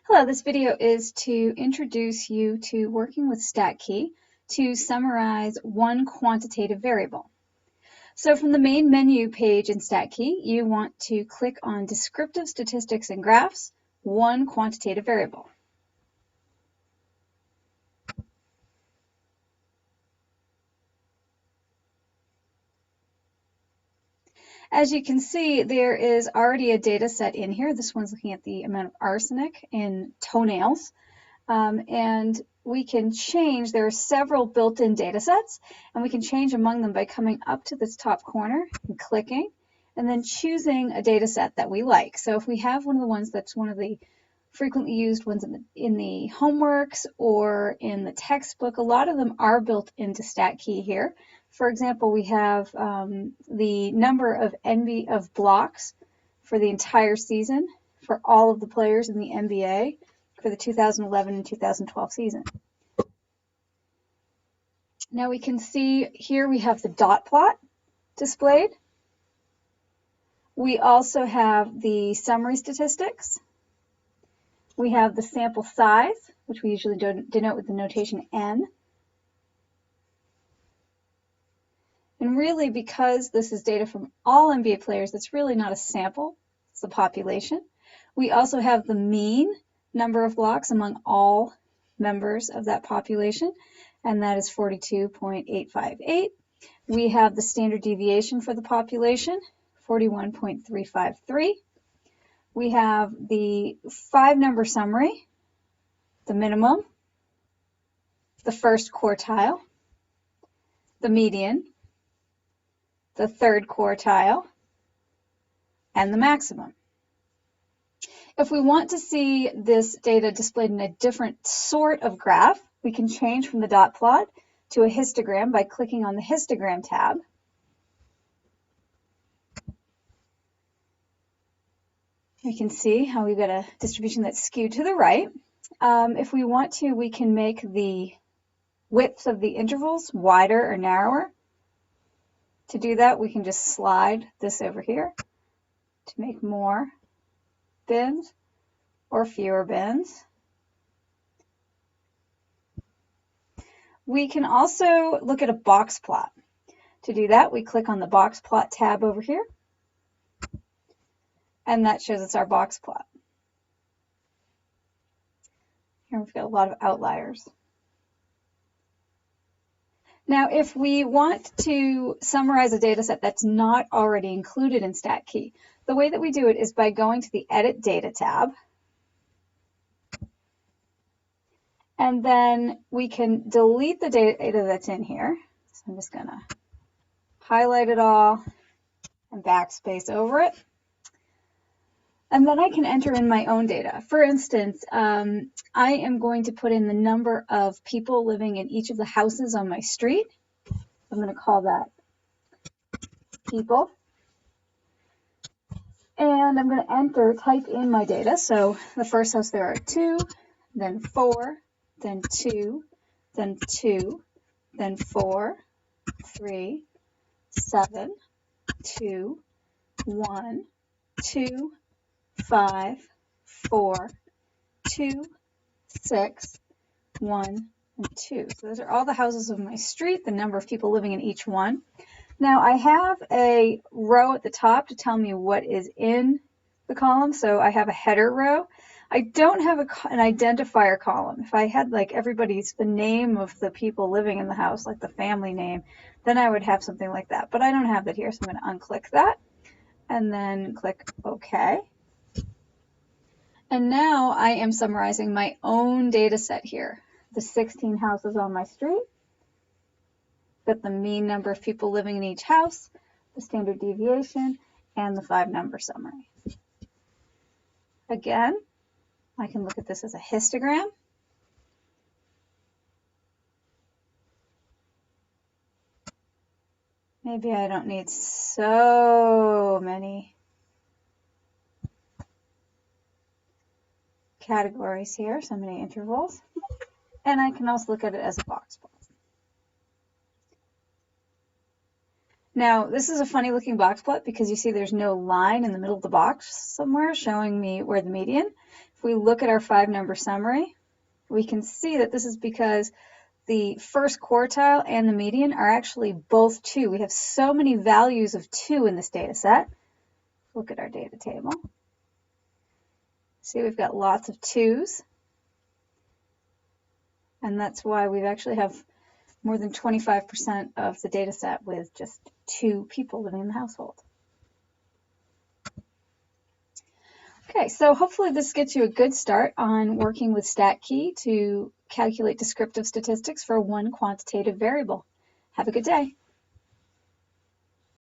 Hello, this video is to introduce you to working with StatKey to summarize one quantitative variable. So from the main menu page in StatKey, you want to click on Descriptive Statistics and Graphs, one quantitative variable. As you can see, there is already a data set in here. This one's looking at the amount of arsenic in toenails. And we can change, there are several built-in data sets, and we can change among them by coming up to this top corner and clicking, and then choosing a data set that we like. So if we have one of the ones that's one of the frequently used ones in the homeworks or in the textbook, a lot of them are built into StatKey here. For example, we have the number of blocks for the entire season for all of the players in the NBA for the 2011 and 2012 season. Now we can see here we have the dot plot displayed. We also have the summary statistics. We have the sample size, which we usually denote with the notation N. And really, because this is data from all NBA players, it's really not a sample, it's the population. We also have the mean number of blocks among all members of that population, and that is 42.858. We have the standard deviation for the population, 41.353. We have the 5-number summary, the minimum, the first quartile, the median, the third quartile, and the maximum. If we want to see this data displayed in a different sort of graph, we can change from the dot plot to a histogram by clicking on the histogram tab. We can see how we've got a distribution that's skewed to the right. If we want to, we can make the width of the intervals wider or narrower. To do that, we can just slide this over here to make more bins or fewer bins. We can also look at a box plot. To do that, we click on the box plot tab over here, and that shows us our box plot. Here we've got a lot of outliers. Now, if we want to summarize a data set that's not already included in StatKey, the way that we do it is by going to the Edit Data tab, and then we can delete the data that's in here. So I'm just going to highlight it all and backspace over it. And then I can enter in my own data. For instance, I am going to put in the number of people living in each of the houses on my street. I'm going to call that people. And I'm going to type in my data. So the first house, there are 2, then 4, then 2, then 2, then 4, 3, 7, 2, 1, 2, 5, 4, 2, 6, 1, and 2. So those are all the houses of my street, the number of people living in each one. Now I have a row at the top to tell me what is in the column. So I have a header row. I don't have an identifier column. If I had like the name of the people living in the house, like the family name, then I would have something like that. But I don't have that here, so I'm going to unclick that and then click OK. And now I am summarizing my own data set here. The 16 houses on my street, got the mean number of people living in each house, the standard deviation, and the 5-number summary. Again, I can look at this as a histogram. Maybe I don't need so many categories here, so many intervals. And I can also look at it as a box plot. Now, this is a funny looking box plot because you see there's no line in the middle of the box somewhere showing me where the median. If we look at our 5-number summary, we can see that this is because the first quartile and the median are actually both 2. We have so many values of 2 in this data set. Look at our data table. See, we've got lots of 2s. And that's why we actually have more than 25% of the data set with just 2 people living in the household. Okay, so hopefully this gets you a good start on working with StatKey to calculate descriptive statistics for one quantitative variable. Have a good day.